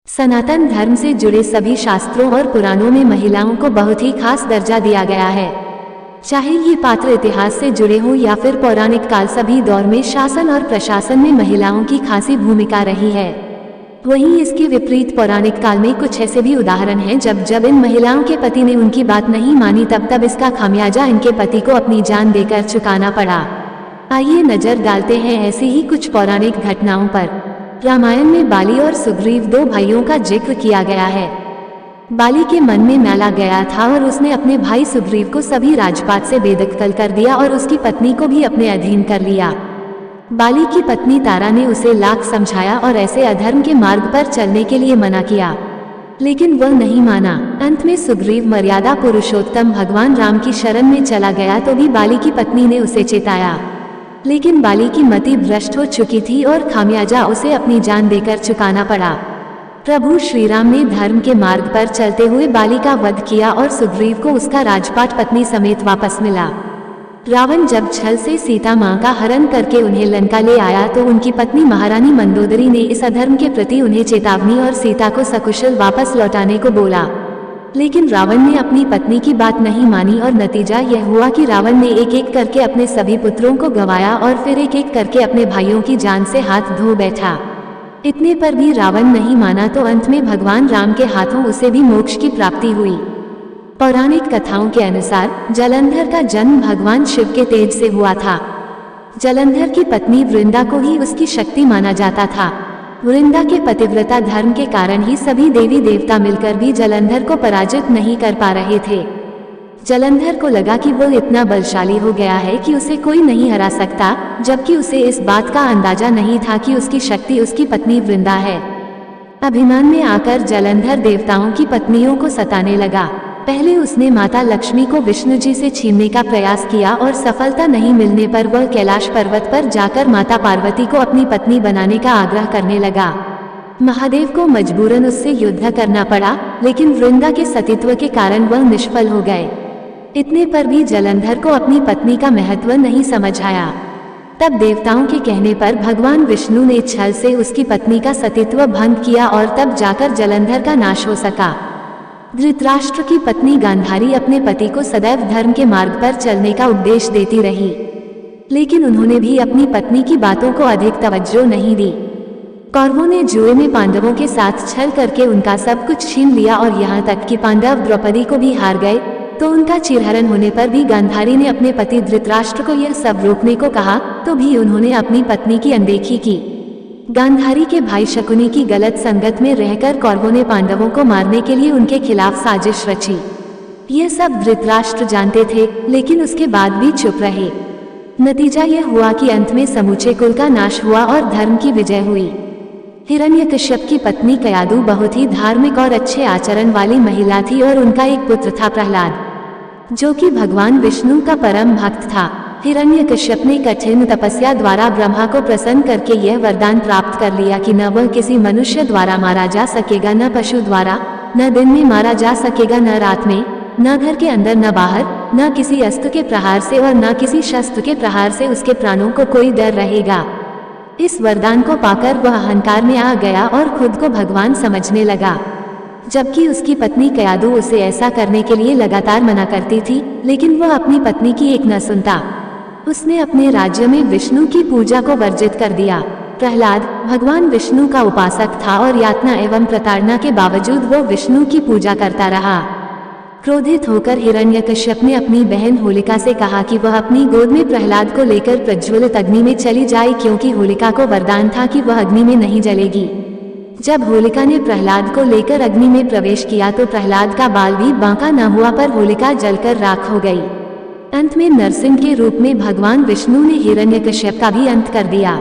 सनातन धर्म से जुड़े सभी शास्त्रों और पुराणों में महिलाओं को बहुत ही खास दर्जा दिया गया है। चाहे ये पात्र इतिहास से जुड़े हों या फिर पौराणिक काल, सभी दौर में शासन और प्रशासन में महिलाओं की खासी भूमिका रही है। वहीं इसके विपरीत पौराणिक काल में कुछ ऐसे भी उदाहरण हैं जब इन महिलाओं के पति ने उनकी बात नहीं मानी, तब इसका खामियाजा इनके पति को अपनी जान देकर चुकाना पड़ा। आइए नजर डालते हैं ऐसी ही कुछ पौराणिक घटनाओं पर। रामायण में बाली और सुग्रीव दो भाइयों का जिक्र किया गया है। बाली के मन में मैला गया था और उसने अपने भाई सुग्रीव को सभी राजपाट से बेदखल कर दिया और उसकी पत्नी को भी अपने अधीन कर लिया। बाली की पत्नी तारा ने उसे लाख समझाया और ऐसे अधर्म के मार्ग पर चलने के लिए मना किया, लेकिन वह नहीं माना। अंत में सुग्रीव मर्यादा पुरुषोत्तम भगवान राम की शरण में चला गया तो भी बाली की पत्नी ने उसे चेताया, लेकिन बाली की मति भ्रष्ट हो चुकी थी और खामियाजा उसे अपनी जान देकर चुकाना पड़ा। प्रभु श्री राम ने धर्म के मार्ग पर चलते हुए बाली का वध किया और सुग्रीव को उसका राजपाट पत्नी समेत वापस मिला। रावण जब छल से सीता मां का हरण करके उन्हें लंका ले आया तो उनकी पत्नी महारानी मंदोदरी ने इस अधर्म के प्रति उन्हें चेतावनी और सीता को सकुशल वापस लौटाने को बोला, लेकिन रावण ने अपनी पत्नी की बात नहीं मानी और नतीजा यह हुआ कि रावण ने एक एक करके अपने सभी पुत्रों को गंवाया और फिर एक एक करके अपने भाइयों की जान से हाथ धो बैठा। इतने पर भी रावण नहीं माना तो अंत में भगवान राम के हाथों उसे भी मोक्ष की प्राप्ति हुई। पौराणिक कथाओं के अनुसार जलंधर का जन्म भगवान शिव के तेज से हुआ था। जलंधर की पत्नी वृंदा को ही उसकी शक्ति माना जाता था। वृंदा के पतिव्रता धर्म के कारण ही सभी देवी देवता मिलकर भी जलंधर को पराजित नहीं कर पा रहे थे। जलंधर को लगा कि वह इतना बलशाली हो गया है कि उसे कोई नहीं हरा सकता, जबकि उसे इस बात का अंदाजा नहीं था कि उसकी शक्ति उसकी पत्नी वृंदा है। अभिमान में आकर जलंधर देवताओं की पत्नियों को सताने लगा। पहले उसने माता लक्ष्मी को विष्णु जी से छीनने का प्रयास किया और सफलता नहीं मिलने पर वह कैलाश पर्वत पर जाकर माता पार्वती को अपनी पत्नी बनाने का आग्रह करने लगा। महादेव को मजबूरन उससे युद्ध करना पड़ा, लेकिन वृंदा के सतीत्व के कारण वह निष्फल हो गए। इतने पर भी जलंधर को अपनी पत्नी का महत्व नहीं समझ आया। तब देवताओं के कहने पर भगवान विष्णु ने छल से उसकी पत्नी का सतीत्व भंग किया और तब जाकर जलंधर का नाश हो सका। धृतराष्ट्र की पत्नी गांधारी अपने पति को सदैव धर्म के मार्ग पर चलने का उपदेश देती रही, लेकिन उन्होंने भी अपनी पत्नी की बातों को अधिक तवज्जो नहीं दी। कौरवों ने जुए में पांडवों के साथ छल करके उनका सब कुछ छीन लिया और यहाँ तक कि पांडव द्रौपदी को भी हार गए, तो उनका चिरहरण होने पर भी गांधारी ने अपने पति धृतराष्ट्र को यह सब रोकने को कहा, तो भी उन्होंने अपनी पत्नी की अनदेखी की। गांधारी के भाई शकुनी की गलत संगत में रहकर कौरवों ने पांडवों को मारने के लिए उनके खिलाफ साजिश रची। यह सब धृतराष्ट्र जानते थे, लेकिन उसके बाद भी चुप रहे। नतीजा यह हुआ कि अंत में समूचे कुल का नाश हुआ और धर्म की विजय हुई। हिरण्यकश्यप की पत्नी कयादु बहुत ही धार्मिक और अच्छे आचरण वाली महिला थी और उनका एक पुत्र था प्रहलाद, जो कि भगवान विष्णु का परम भक्त था। हिरण्यकश्यप ने कठिन तपस्या द्वारा ब्रह्मा को प्रसन्न करके यह वरदान प्राप्त कर लिया कि न वह किसी मनुष्य द्वारा मारा जा सकेगा, न पशु द्वारा, न दिन में मारा जा सकेगा, न रात में, न घर के अंदर न बाहर, न किसी अस्त्र के प्रहार से और न किसी शस्त्र के प्रहार से उसके प्राणों को कोई डर रहेगा। इस वरदान को पाकर वह अहंकार में आ गया और खुद को भगवान समझने लगा, जबकि उसकी पत्नी कयादु उसे ऐसा करने के लिए लगातार मना करती थी, लेकिन वह अपनी पत्नी की एक न सुनता। उसने अपने राज्य में विष्णु की पूजा को वर्जित कर दिया। प्रहलाद भगवान विष्णु का उपासक था और यातना एवं प्रताड़ना के बावजूद वो विष्णु की पूजा करता रहा। क्रोधित होकर हिरण्यकश्यप ने अपनी बहन होलिका से कहा कि वह अपनी गोद में प्रहलाद को लेकर प्रज्वलित अग्नि में चली जाए, क्योंकि होलिका को वरदान था कि वह अग्नि में नहीं जलेगी। जब होलिका ने प्रहलाद को लेकर अग्नि में प्रवेश किया तो प्रहलाद का बाल भी बांका न हुआ, पर होलिका जलकर राख हो गई। अंत में नरसिंह के रूप में भगवान विष्णु ने हिरण्यकश्यप का भी अंत कर दिया।